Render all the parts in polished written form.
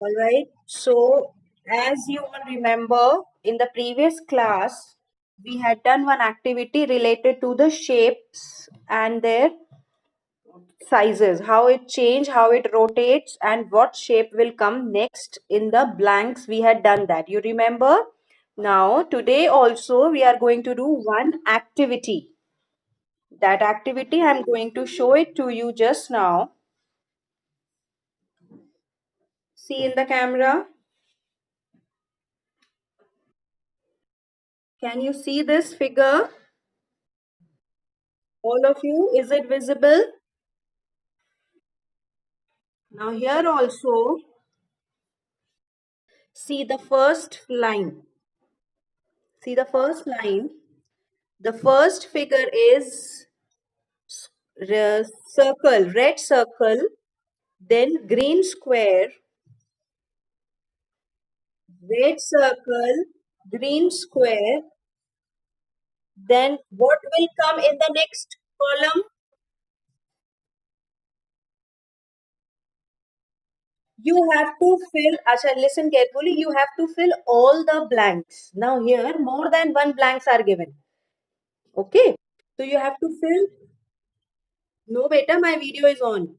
All right. So, as you all remember, in the previous class, we had done one activity related to the shapes and their sizes, how it change, how it rotates, and what shape will come next in the blanks. We had done that. You remember? Now, today also, we are going to do one activity. That activity, I'm going to show it to you just now. See in the camera. Can you see this figure? All of you, is it visible? Now here also, see the first line. See the first line. The first figure is circle, red circle, then green square, red circle, green square. Then what will come in the next column? You have to fill, Asha, listen carefully, you have to fill all the blanks. Now here, more than one blanks are given. Okay. So you have to fill, no beta, my video is on.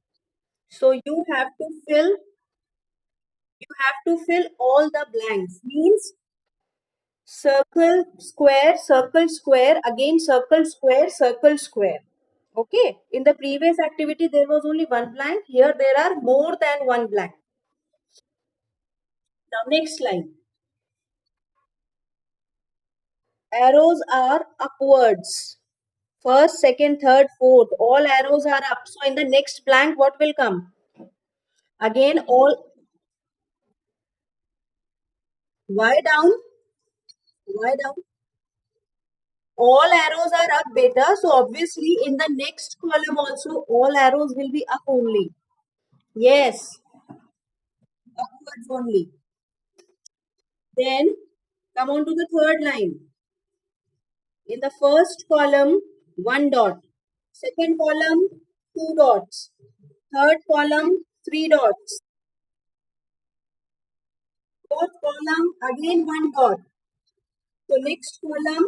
So you have to fill all the blanks. Means circle, square, again circle, square. Okay. In the previous activity, there was only one blank. Here there are more than one blank. Now next line. Arrows are upwards. First, second, third, fourth. All arrows are up. So in the next blank, what will come? Again, all. Why down? Why down? All arrows are up, beta. So obviously, in the next column also, all arrows will be up only. Yes, upwards only. Then come on to the third line. In the first column, one dot. Second column, two dots. Third column, three dots. Fourth column, again one dot. So next column,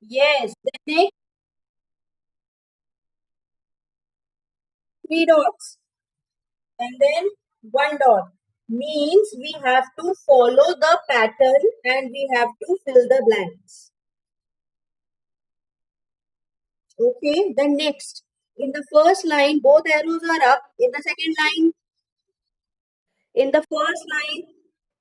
yes. The next three dots. And then one dot. Means we have to follow the pattern and we have to fill the blanks. Okay, then next. In the first line, both arrows are up. In the second line, in the first line,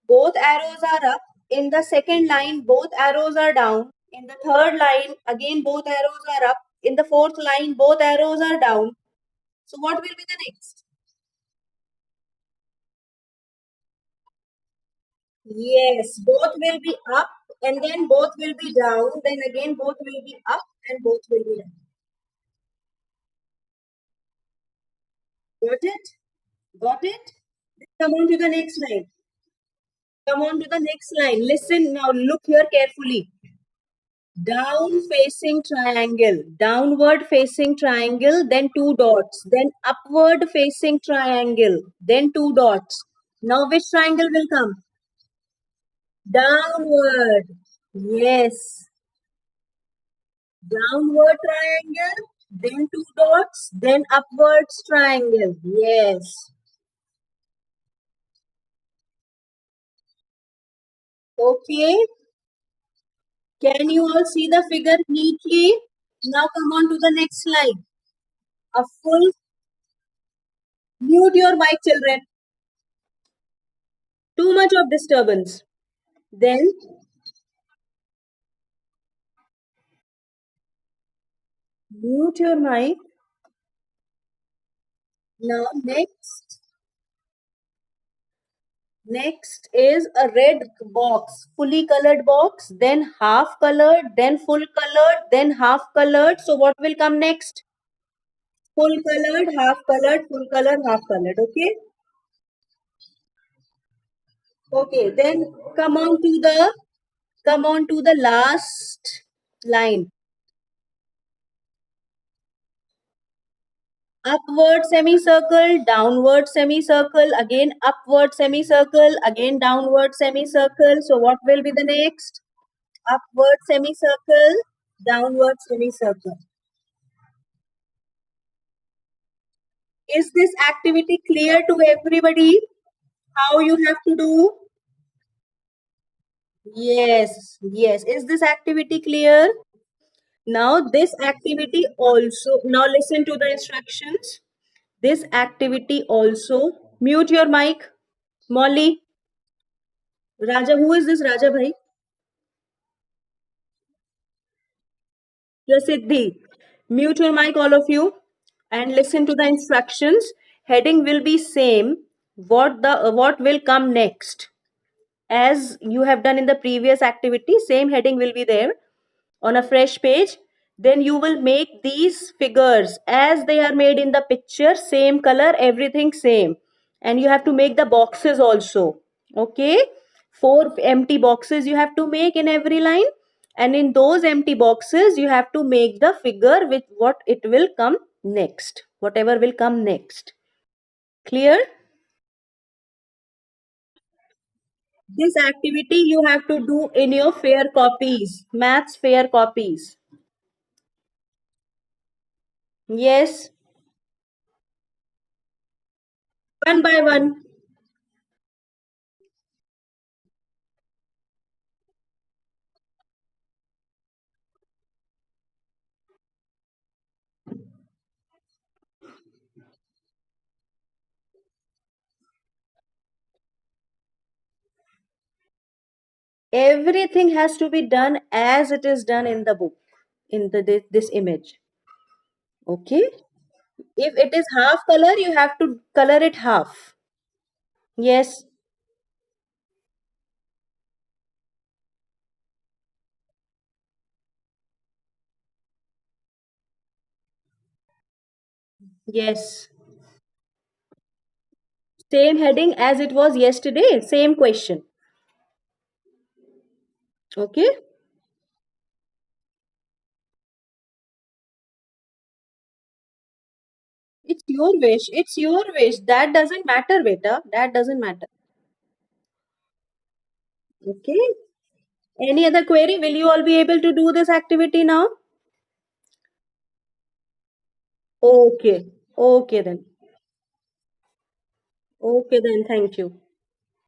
both arrows are up. In the second line, both arrows are down. In the third line, again, both arrows are up. In the fourth line, both arrows are down. So, what will be the next? Yes, both will be up and then both will be down. Then again, both will be up and both will be down. Got it? Got it? Come on to the next line. Come on to the next line. Listen now, look here carefully. Down facing triangle, downward facing triangle, then two dots, then upward facing triangle, then two dots. Now, which triangle will come? Downward. Yes. Downward triangle, then two dots, then upwards triangle. Yes. Okay. Can you all see the figure neatly? Now come on to the next slide. A full, mute your mic, children. Too much of disturbance. Then mute your mic. Now next is a red box, fully colored box, then half colored, then full colored, then half colored. So what will come next? Full colored, half colored, full colored, half colored. Okay. Okay. Then come on to the last line. Upward semicircle, downward semicircle, again upward semicircle, again downward semicircle. So what will be the next? Upward semicircle, downward semicircle. Is this activity clear to everybody? How you have to do? Yes, yes. Is this activity clear? Now this activity also, now listen to the instructions. This activity also, mute your mic. Molly, Raja, who is this Raja bhai? Prasiddhi. Mute your mic, all of you, and listen to the instructions. Heading will be same. What will come next? As you have done in the previous activity, same heading will be there on a fresh page. Then you will make these figures as they are made in the picture, same color, everything same. And you have to make the boxes also. Okay, 4 empty boxes you have to make in every line, and in those empty boxes you have to make the figure with what it will come next, whatever will come next. Clear? This activity you have to do in your fair copies, maths fair copies. Yes, one by one. Everything has to be done as it is done in the book, in this image. Okay, if it is half color, you have to color it half. Yes, yes. Same heading as it was yesterday, same question. Okay, it's your wish, it's your wish, that doesn't matter, beta, that doesn't matter. Okay, any other query? Will you all be able to do this activity now? Okay, okay then, okay then, thank you.